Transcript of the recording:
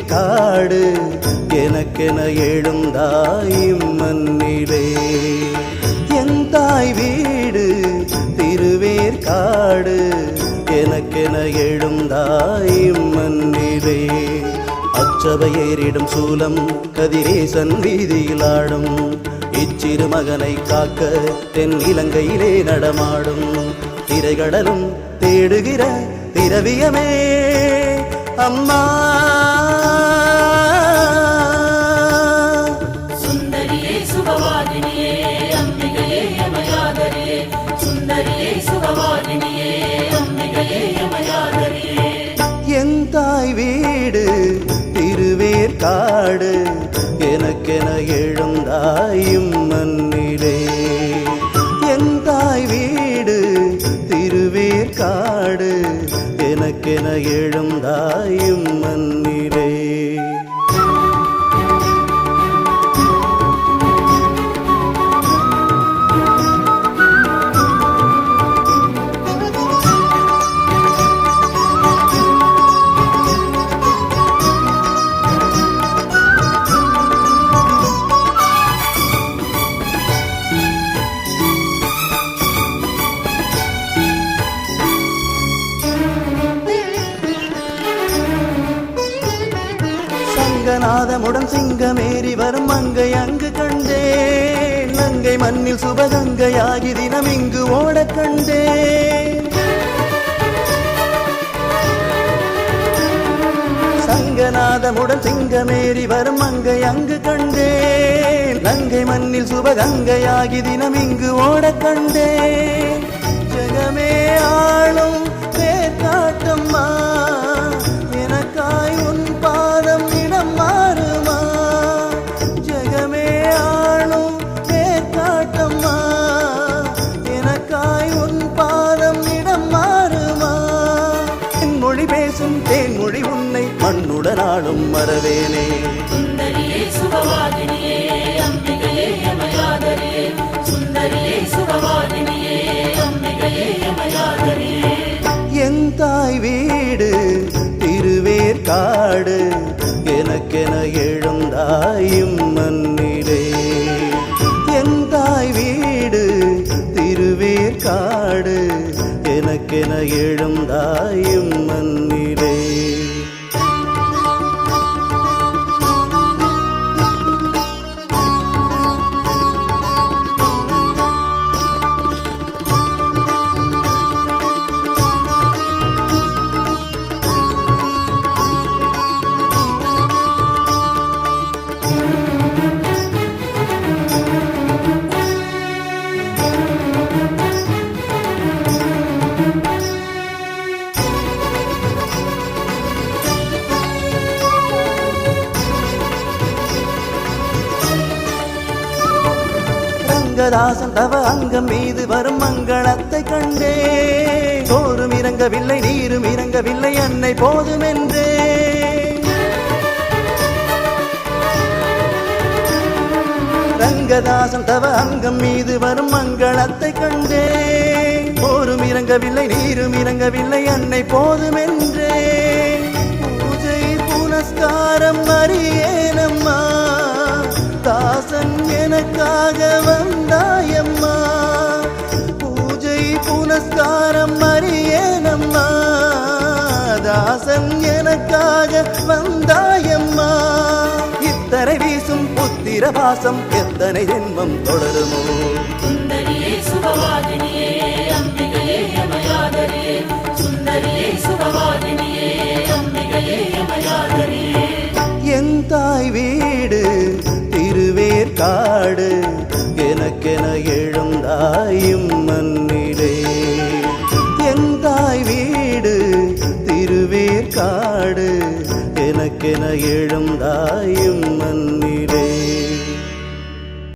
திருவேற்காடு எனக்கென எழுந்தாயும் மண்ணிலே. என் தாய் வீடு திருவேற்காடு எனக்கென எழுந்தாயும் மண்ணிலே. அச்சபை ஏறிடும் சூலம் கதிரேசன் வீதியில் ஆடும். இச்சிறு மகனை காக்க தென் இலங்கையிலே நடமாடும். திரைகடலும் தேடுகிற திரவியமே அம்மா. சுந்தரியே சுபவாதினியே அம்பிகையே யமயாதரியே. சுந்தரியே சுபவாதினியே அம்பிகையே யமயாதரியே. என் தாய் வீடு திருவேற்காடு எனக்கென எழுந்தாயும் மண்ணிலே. என் தாய் வீடு திருவேற்காடு எனக்கென எழுந்தாயும் மண்ணிலே. நாதமுடன் சிங்கமேறி வரும் மங்கை அங்கு கண்டேன். நங்கை மண்ணில் சுபகங்கையாகி தினம் இங்கு ஓட கண்டேன். சங்கநாதமுடன் சிங்கமேறி வரும் மங்கை அங்கு கண்டேன். நங்கை மண்ணில் சுபகங்கையாகி தினம் இங்கு ஓட கண்டேன். ஜெகமே ஆளும் வேற்காட்டம்மா எனக்காய் உன் பாதம் இடம் மாறுமா. ஜெகமே ஆளும் வேற்காட்டம்மா எனக்காய் உன் பாதம் இடம் மாறுமா. என் மொழி பேசும் தேன்மொழி உன்னை மண்ணுடனாலும் மறவேனே. சுந்தரியே சுபவாதினியே அம்பிகையே யமயாதரியே. சுந்தரியே சுபவாதினியே அம்பிகையே யமயாதரியே. என் தாய் வீடு திருவேற்காடு எனக்கென எழுந்தாயும் மண்ணிலே. என் தாய் வீடு திருவேற்காடு எனக்கென எழுந்தாயும் மண்ணிலே. ரங்கதாசன் தவ அங்கம் மீது வரும் மங்களத்தை கண்டே. சோறும் இறங்கவில்லை நீரும் இறங்கவில்லை அன்னை போதுமென்றே. ரங்கதாசன் தவ அங்கம் மீது வரும் மங்களத்தை கண்டே. சோறும் இறங்கவில்லை நீரும் இறங்கவில்லை அன்னை போதுமென்றே. பூஜை புனஸ்காரம் அறியேனம்மா தாசன் எனக்காக வந்தாயம்மா. பூஜை புனஸ்காரம் அறியேனம்மா தாசன் எனக்காக வந்தாயம்மா. இத்தனை வீசும் புத்திர வாசம் எத்தனை ஜென்மம் தொடருமோ. சுந்தரியே சுபவாதினியே அம்பிகையே யமயாதரியே. சுந்தரியே சுபவாதினியே அம்பிகையே யமயாதரியே. என் தாய் வீடு திருவேற்காடு எனக்கென எழுந்தாயும் மண்ணிலே. என் தாய் வீடு திருவேற்காடு எனக்கென எழுந்தாயும் மண்ணிலே.